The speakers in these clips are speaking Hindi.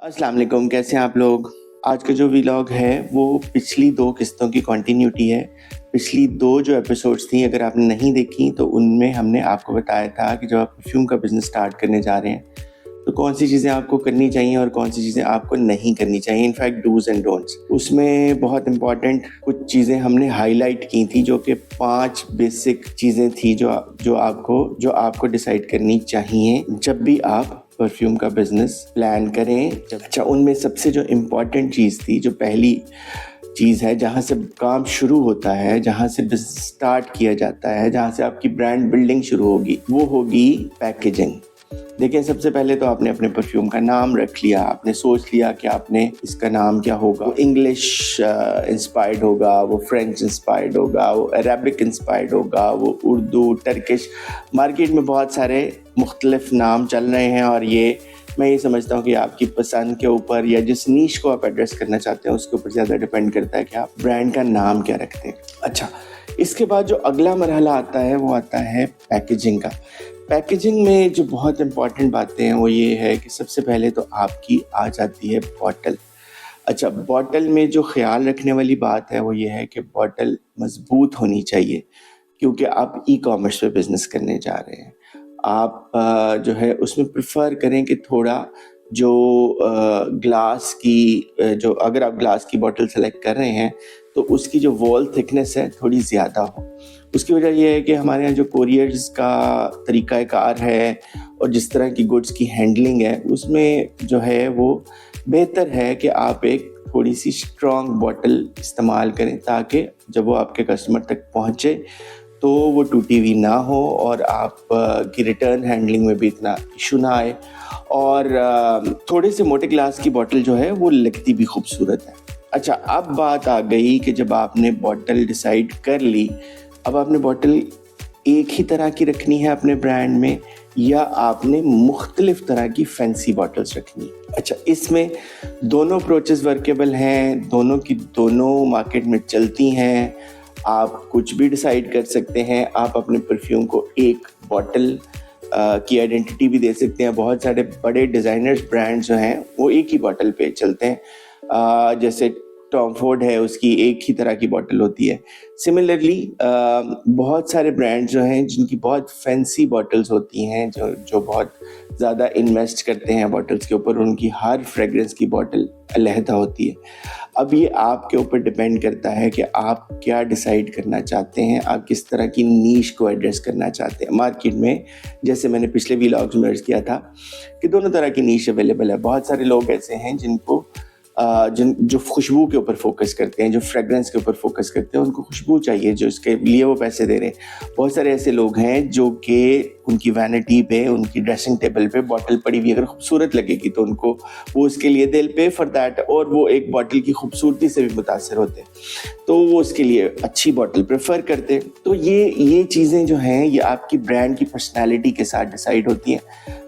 अस्सलाम वालेकुम, कैसे हैं आप लोग? आज का जो व्लॉग है वो पिछली 2 किस्तों की कंटिन्यूटी है। पिछली 2 जो एपिसोड्स थी अगर आपने नहीं देखी तो उनमें हमने आपको बताया था कि जब आप परफ्यूम का बिज़नेस स्टार्ट करने जा रहे हैं, तो कौन-सी चीज़ें आपको करनी चाहिए और कौन-सी चीज़ें आपको नहीं करनी चाहिए, इनफैक्ट डूज़ एंड डोंट्स। उसमें बहुत इम्पोर्टेंट कुछ चीज़ें हमने हाइलाइट की थी जो कि 5 बेसिक चीज़ें थी जो आपको डिसाइड करनी चाहिए जब भी आप परफ्यूम का बिज़नेस प्लान करें। अच्छा, उनमें सबसे जो इम्पोर्टेंट चीज़ थी, जो पहली चीज़ है जहाँ से काम शुरू होता है, जहाँ से बिज़नेस स्टार्ट किया जाता है, जहाँ से आपकी ब्रांड बिल्डिंग शुरू होगी, वो होगी पैकेजिंग। देखिए, सबसे पहले तो आपने अपने परफ्यूम का नाम रख लिया, आपने सोच लिया कि आपने इसका नाम क्या होगा। वो इंग्लिश इंस्पायर्ड होगा, वो फ्रेंच इंस्पायर्ड होगा, वो अरेबिक इंस्पायर्ड होगा, वो उर्दू, टर्किश। मार्केट में बहुत सारे मुख्तलिफ नाम चल रहे हैं और मैं ये समझता हूँ कि आपकी पसंद के ऊपर या जिस नीश को आप एड्रेस करना चाहते हैं उसके ऊपर ज़्यादा डिपेंड करता है कि आप ब्रांड का नाम क्या रखते हैं। अच्छा, इसके बाद जो अगला मरहला आता है वो आता है पैकेजिंग का। पैकेजिंग में जो बहुत इम्पॉर्टेंट बातें हैं वो ये है कि सबसे पहले तो आपकी आ जाती है बॉटल। अच्छा, बॉटल में जो ख़्याल रखने वाली बात है वो ये है कि बॉटल मज़बूत होनी चाहिए, क्योंकि आप ई-कॉमर्स पे बिज़नेस करने जा रहे हैं। आप जो है उसमें प्रेफ़र करें कि थोड़ा जो ग्लास की जो अगर आप ग्लास की बॉटल सेलेक्ट कर रहे हैं तो उसकी जो वॉल थिकनेस है थोड़ी ज़्यादा हो। उसकी वजह ये है कि हमारे यहाँ जो कोरियर्स का तरीक़ाकार है और जिस तरह की गुड्स की हैंडलिंग है उसमें जो है वो बेहतर है कि आप एक थोड़ी-सी स्ट्रॉन्ग बॉटल इस्तेमाल करें, ताकि जब वो आपके कस्टमर तक पहुँचे तो वो टूटी हुई ना हो और आप की रिटर्न हैंडलिंग में भी इतना इशू ना आए। और थोड़े से मोटे ग्लास की बॉटल जो है वो लगती भी खूबसूरत है। अच्छा, अब बात आ गई कि जब आपने बॉटल डिसाइड कर ली, अब आपने बॉटल एक ही तरह की रखनी है अपने ब्रांड में या आपने मुख्तलिफ तरह की फैंसी बॉटल्स रखनी है। अच्छा, इसमें दोनों अप्रोचेस वर्केबल हैं, दोनों की दोनों मार्केट में चलती हैं। आप कुछ भी डिसाइड कर सकते हैं। आप अपने परफ्यूम को एक बॉटल की आइडेंटिटी भी दे सकते हैं। बहुत सारे बड़े डिज़ाइनर्स ब्रांड्स जो हैं वो एक ही बॉटल पे चलते हैं। जैसे टॉम फोर्ड है, उसकी एक ही तरह की बॉटल होती है। सिमिलरली बहुत सारे ब्रांड्स जो हैं जिनकी बहुत फैंसी बॉटल्स होती हैं, जो बहुत ज़्यादा इन्वेस्ट करते हैं बॉटल्स के ऊपर, उनकी हर फ्रेग्रेंस की बॉटल अलहदा होती है। अब ये आपके ऊपर डिपेंड करता है कि आप क्या डिसाइड करना चाहते हैं, आप किस तरह की नीश को एड्रेस करना चाहते हैं मार्केट में। जैसे मैंने पिछले व्लॉग्स में अर्ज़ किया था कि दोनों तरह की नीश अवेलेबल है। बहुत सारे लोग ऐसे हैं जिनको जो खुशबू के ऊपर फोकस करते हैं, जो फ्रेग्रेंस के ऊपर फोकस करते हैं, उनको खुशबू चाहिए, जो इसके लिए वो पैसे दे रहे हैं। बहुत सारे ऐसे लोग हैं जो कि उनकी वैनिटी पे, उनकी ड्रेसिंग टेबल पे बॉटल पड़ी हुई अगर खूबसूरत लगेगी तो उनको वो उसके लिए दिल पे फॉर दैट, और वो एक बॉटल की खूबसूरती से भी मुतासर होते हैं, तो वो उसके लिए अच्छी बॉटल प्रेफर करते हैं। तो ये चीज़ें जो हैं ये आपकी ब्रांड की पर्सनैलिटी के साथ डिसाइड होती हैं,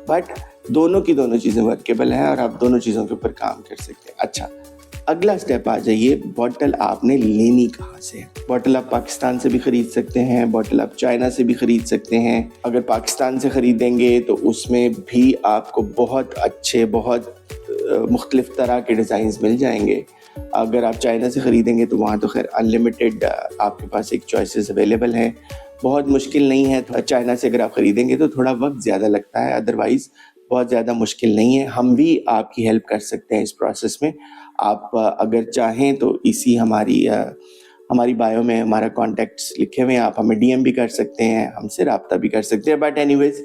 बट दोनों की दोनों चीज़ें वर्केबल हैं और आप दोनों चीज़ों के ऊपर काम कर सकते हैं। अच्छा, अगला स्टेप आ जाइए, बॉटल आपने लेनी कहाँ से है। बॉटल आप पाकिस्तान से भी ख़रीद सकते हैं, बॉटल आप चाइना से भी ख़रीद सकते हैं। अगर पाकिस्तान से ख़रीदेंगे तो उसमें भी आपको बहुत अच्छे, बहुत मुख्तलिफ तरह के डिज़ाइंस मिल जाएंगे। अगर आप चाइना से ख़रीदेंगे तो वहाँ तो खैर अनलिमिटेड आपके पास एक चॉइसेस अवेलेबल हैं, बहुत मुश्किल नहीं है। चाइना से अगर आप ख़रीदेंगे तो थोड़ा वक्त ज़्यादा लगता है, अदरवाइज़ बहुत ज़्यादा मुश्किल नहीं है। हम भी आपकी हेल्प कर सकते हैं इस प्रोसेस में। आप अगर चाहें तो हमारी बायो में हमारा कॉन्टैक्ट्स लिखे हुए हैं, आप हमें डीएम भी कर सकते हैं, हमसे रब्ता भी कर सकते हैं। बट एनीवेज़,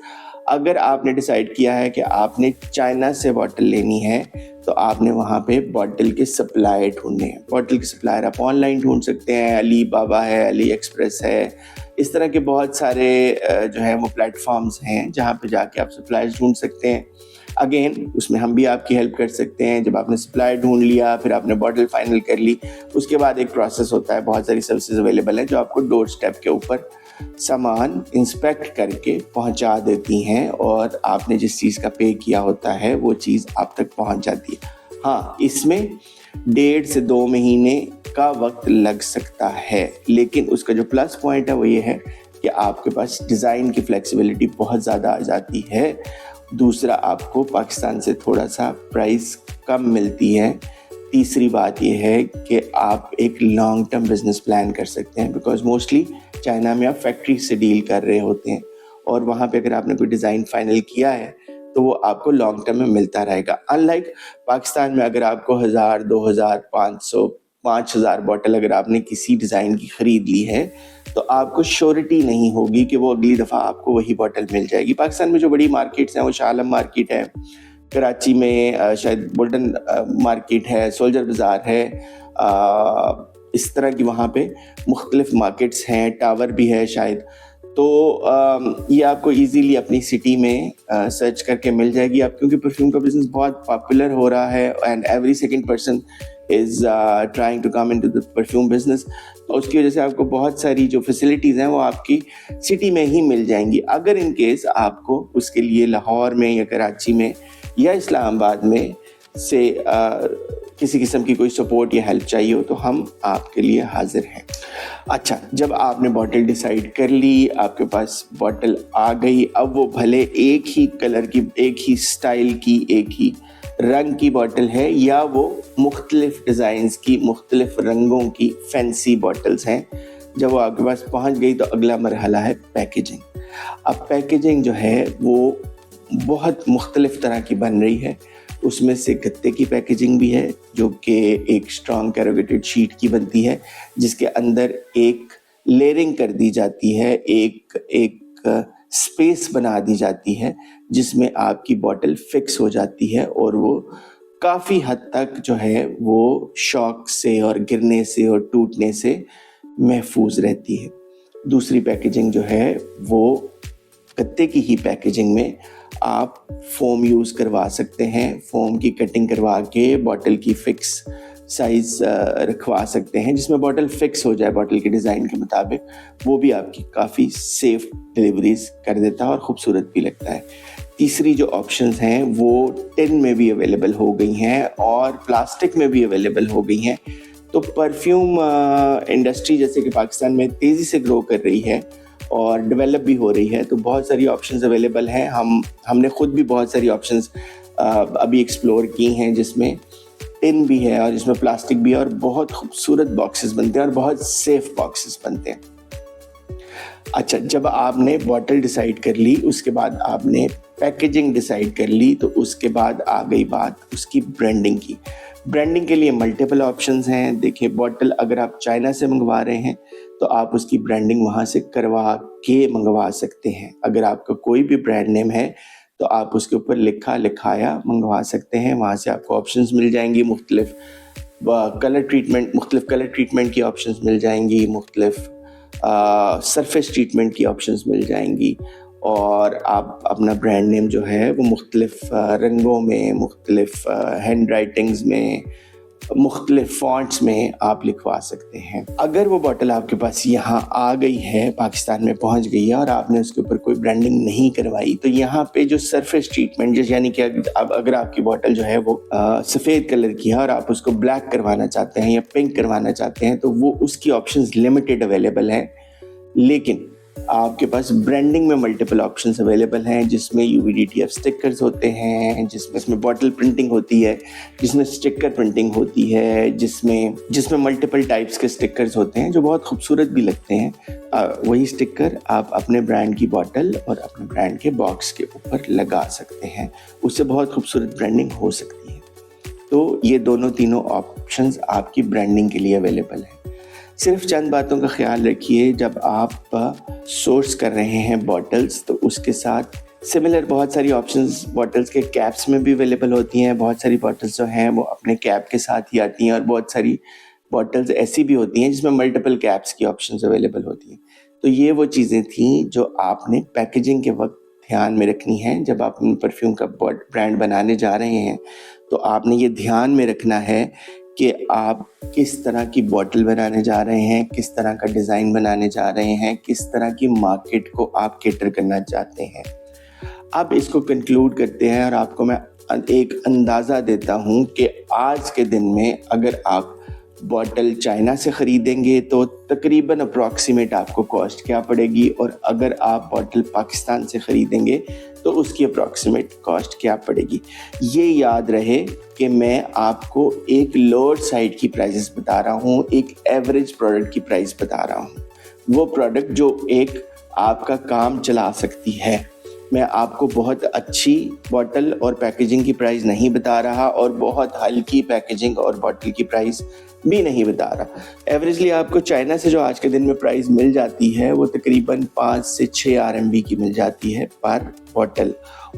अगर आपने डिसाइड किया है कि आपने चाइना से बॉटल लेनी है तो आपने वहाँ पे बॉटल के सप्लायर ढूंढने हैं। बॉटल के सप्लायर आप ऑनलाइन ढूंढ सकते हैं, अली बाबा है, अली एक्सप्रेस है, इस तरह के बहुत सारे जो है वो प्लेटफॉर्म्स हैं जहाँ पे जाके आप सप्लायर्स ढूंढ सकते हैं। अगेन उसमें हम भी आपकी हेल्प कर सकते हैं। जब आपने सप्लायर ढूंढ लिया, फिर आपने बॉटल फाइनल कर ली, उसके बाद एक प्रोसेस होता है, बहुत सारी सर्विसेज अवेलेबल हैं जो आपको डोर स्टेप के ऊपर सामान इंस्पेक्ट करके पहुंचा देती हैं और आपने जिस चीज़ का पे किया होता है वो चीज़ आप तक पहुंच जाती है। हाँ, इसमें 1.5 से 2 महीने का वक्त लग सकता है, लेकिन उसका जो प्लस पॉइंट है वो ये है कि आपके पास डिज़ाइन की फ्लेक्सिबिलिटी बहुत ज़्यादा आ जाती है दूसरा, आपको पाकिस्तान से थोड़ा सा प्राइस कम मिलती है। तीसरी बात ये है कि आप एक लॉन्ग टर्म बिजनेस प्लान कर सकते हैं, बिकॉज मोस्टली चाइना में आप फैक्ट्री से डील कर रहे होते हैं और वहाँ पे अगर आपने कोई डिज़ाइन फाइनल किया है तो वो आपको लॉन्ग टर्म में मिलता रहेगा। अनलाइक पाकिस्तान में अगर आपको 1000, 2000, 500, 5000 बॉटल अगर आपने किसी डिज़ाइन की ख़रीद ली है तो आपको श्योरिटी नहीं होगी कि वो अगली दफ़ा आपको वही बॉटल मिल जाएगी। पाकिस्तान में जो बड़ी मार्केट्स हैं वो शाह आलम मार्केट है, कराची में शायद बुल्टन मार्केट है, सोल्जर बाज़ार है, इस तरह की वहाँ पे मुख्तलिफ मार्केट्स हैं, टावर भी है शायद। तो ये आपको इजीली अपनी सिटी में सर्च करके मिल जाएगी। आप क्योंकि परफ्यूम का बिजनेस बहुत पॉपुलर हो रहा है and every second person is trying to come into the perfume business, तो उसकी वजह से आपको बहुत सारी जो फैसिलिटीज़ हैं वो आपकी सिटी में ही मिल जाएंगी। अगर इन केस आपको उसके लिए लाहौर में या कराची में या इस्लामाबाद में से किसी किस्म की कोई सपोर्ट या हेल्प चाहिए हो तो हम आपके लिए हाजिर हैं। अच्छा, जब आपने बॉटल डिसाइड कर ली, आपके पास बॉटल आ गई, अब वो भले एक ही कलर की, एक ही स्टाइल की, एक ही रंग की बॉटल है या वो मुख्तलिफ डिज़ाइंस की, मुख्तलिफ रंगों की फैंसी बॉटल्स हैं, जब वो आपके पास पहुंच गई तो अगला मरहला है पैकेजिंग। अब पैकेजिंग जो है वो बहुत मुख्तलिफ तरह की बन रही है। उसमें से गत्ते की पैकेजिंग भी है जो कि एक स्ट्रॉन्ग कैरोगेटेड शीट की बनती है, जिसके अंदर एक लेयरिंग कर दी जाती है, एक स्पेस बना दी जाती है जिसमें आपकी बॉटल फिक्स हो जाती है और वो काफ़ी हद तक जो है वो शॉक से और गिरने से और टूटने से महफूज रहती है। दूसरी पैकेजिंग जो है वो गत्ते की ही पैकेजिंग में आप फोम यूज़ करवा सकते हैं। फोम की कटिंग करवा के बॉटल की फिक्स साइज़ रखवा सकते हैं जिसमें बॉटल फिक्स हो जाए बॉटल के डिज़ाइन के मुताबिक। वो भी आपकी काफ़ी सेफ डिलीवरीज कर देता है और ख़ूबसूरत भी लगता है। तीसरी जो ऑप्शंस हैं वो टिन में भी अवेलेबल हो गई हैं और प्लास्टिक में भी अवेलेबल हो गई हैं। तो परफ्यूम इंडस्ट्री जैसे कि पाकिस्तान में तेज़ी से ग्रो कर रही है और डेवलप भी हो रही है, तो बहुत सारी ऑप्शंस अवेलेबल हैं। हमने ख़ुद भी बहुत सारी ऑप्शंस अभी एक्सप्लोर की हैं जिसमें टिन भी है और जिसमें प्लास्टिक भी है और बहुत खूबसूरत बॉक्सेस बनते हैं और बहुत सेफ बॉक्सेस बनते हैं। अच्छा, जब आपने बॉटल डिसाइड कर ली, उसके बाद आपने पैकेजिंग डिसाइड कर ली, तो उसके बाद आ गई बात उसकी ब्रांडिंग की। ब्रांडिंग के लिए मल्टीपल ऑप्शंस हैं। देखिए, बॉटल अगर आप चाइना से मंगवा रहे हैं तो आप उसकी ब्रांडिंग वहाँ से करवा के मंगवा सकते हैं। अगर आपका कोई भी ब्रांड नेम है तो आप उसके ऊपर लिखा लिखाया मंगवा सकते हैं। वहाँ से आपको ऑप्शंस मिल जाएंगी, मुख्तलिफ कलर ट्रीटमेंट की ऑप्शंस मिल जाएंगी, मुख्तलिफ सरफेस ट्रीटमेंट की ऑप्शंस मिल जाएंगी और आप अपना ब्रांड नेम जो है वो मुख्तलिफ रंगों में, मुख्तलिफ हैंड राइटिंग्स में, मुख्तलिफ फॉन्ट्स में आप लिखवा सकते हैं। अगर वो बॉटल आपके पास यहाँ आ गई है, पाकिस्तान में पहुँच गई है और आपने उसके ऊपर कोई ब्रांडिंग नहीं करवाई, तो यहाँ पे जो सरफेस ट्रीटमेंट, जैसे यानी कि अगर आपकी बॉटल जो है वो सफ़ेद कलर की है और आप उसको ब्लैक करवाना चाहते हैं या पिंक करवाना चाहते हैं, तो वो उसकी ऑप्शंस लिमिटेड अवेलेबल हैं। लेकिन आपके पास ब्रांडिंग में मल्टीपल ऑप्शंस अवेलेबल हैं जिसमें UVDTF स्टिकर्स होते हैं, जिसमें बॉटल प्रिंटिंग होती है, जिसमें स्टिकर प्रिंटिंग होती है, जिसमें मल्टीपल टाइप्स के स्टिकर्स होते हैं जो बहुत खूबसूरत भी लगते हैं। वही स्टिकर आप अपने ब्रांड की बॉटल और अपने ब्रांड के बॉक्स के ऊपर लगा सकते हैं, उससे बहुत खूबसूरत ब्रांडिंग हो सकती है। तो ये तीनों ऑप्शंस आपकी ब्रांडिंग के लिए अवेलेबल हैं। सिर्फ चंद बातों का ख्याल रखिए, जब आप सोर्स कर रहे हैं बॉटल्स तो उसके साथ सिमिलर बहुत सारी ऑप्शंस बॉटल्स के कैप्स में भी अवेलेबल होती हैं। बहुत सारी बॉटल्स जो हैं वो अपने कैप के साथ ही आती हैं और बहुत सारी बॉटल्स ऐसी भी होती हैं जिसमें मल्टीपल कैप्स की ऑप्शंस अवेलेबल होती हैं। तो ये वो चीज़ें थी जो आपने पैकेजिंग के वक्त ध्यान में रखनी है। जब आप परफ्यूम का ब्रांड बनाने जा रहे हैं तो आपने ये ध्यान में रखना है कि आप किस तरह की बॉटल बनाने जा रहे हैं, किस तरह का डिज़ाइन बनाने जा रहे हैं, किस तरह की मार्केट को आप कैटर करना चाहते हैं। अब इसको कंक्लूड करते हैं और आपको मैं एक अंदाज़ा देता हूँ कि आज के दिन में अगर आप बॉटल चाइना से ख़रीदेंगे तो तकरीबन अप्रॉक्सीमेट आपको कॉस्ट क्या पड़ेगी, और अगर आप बॉटल पाकिस्तान से ख़रीदेंगे तो उसकी अप्रॉक्सीमेट कॉस्ट क्या पड़ेगी। ये याद रहे कि मैं आपको एक लोअर साइड की प्राइसेस बता रहा हूँ, एक एवरेज प्रोडक्ट की प्राइस बता रहा हूँ, वो प्रोडक्ट जो एक आपका काम चला सकती है। मैं आपको बहुत अच्छी बॉटल और पैकेजिंग की प्राइस नहीं बता रहा और बहुत हल्की पैकेजिंग और बॉटल की प्राइस भी नहीं बता रहा। एवरेजली आपको चाइना से जो आज के दिन में प्राइस मिल जाती है वो तकरीबन 5 से 6 RMB की मिल जाती है पर बॉटल,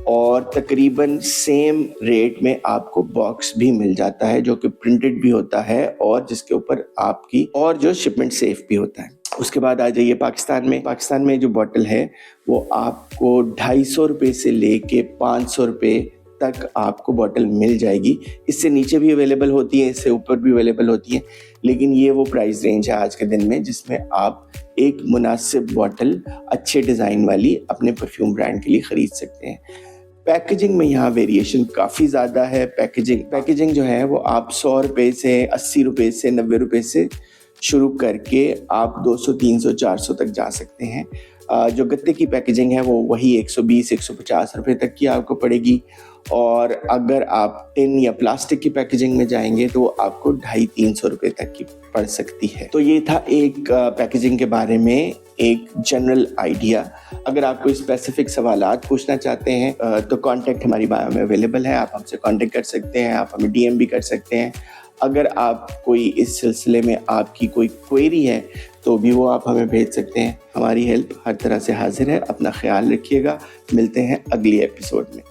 और तकरीबन सेम रेट में आपको बॉक्स भी मिल जाता है जो कि प्रिंटेड भी होता है और जिसके ऊपर आपकी और जो शिपमेंट सेफ भी होता है। उसके बाद आ जाइए पाकिस्तान में जो बॉटल है वो आपको 250 रुपये से लेके 500 रुपये तक आपको बॉटल मिल जाएगी। इससे नीचे भी अवेलेबल होती है, इससे ऊपर भी अवेलेबल होती है, लेकिन ये वो प्राइस रेंज है आज के दिन में जिसमें आप एक मुनासिब बॉटल अच्छे डिज़ाइन वाली अपने परफ्यूम ब्रांड के लिए ख़रीद सकते हैं। पैकेजिंग में यहाँ वेरिएशन काफ़ी ज़्यादा है। पैकेजिंग जो है वो आप 100 रुपये से 80 रुपये से 90 रुपये से शुरू करके आप 200, 300, 400 तक जा सकते हैं। जो गत्ते की पैकेजिंग है वो वही 120, 150 रुपये तक की आपको पड़ेगी, और अगर आप टिन या प्लास्टिक की पैकेजिंग में जाएंगे तो आपको 250-300 रुपये तक की पड़ सकती है। तो ये था एक पैकेजिंग के बारे में एक जनरल आइडिया। अगर आप कोई स्पेसिफिक सवालात पूछना चाहते हैं तो कॉन्टैक्ट हमारी बायो में अवेलेबल है, आप हमसे कॉन्टैक्ट कर सकते हैं, आप हमें DM भी कर सकते हैं। अगर आप कोई इस सिलसिले में आपकी कोई क्वेरी है तो भी वो आप हमें भेज सकते हैं। हमारी हेल्प हर तरह से हाजिर है। अपना ख्याल रखिएगा, मिलते हैं अगली एपिसोड में।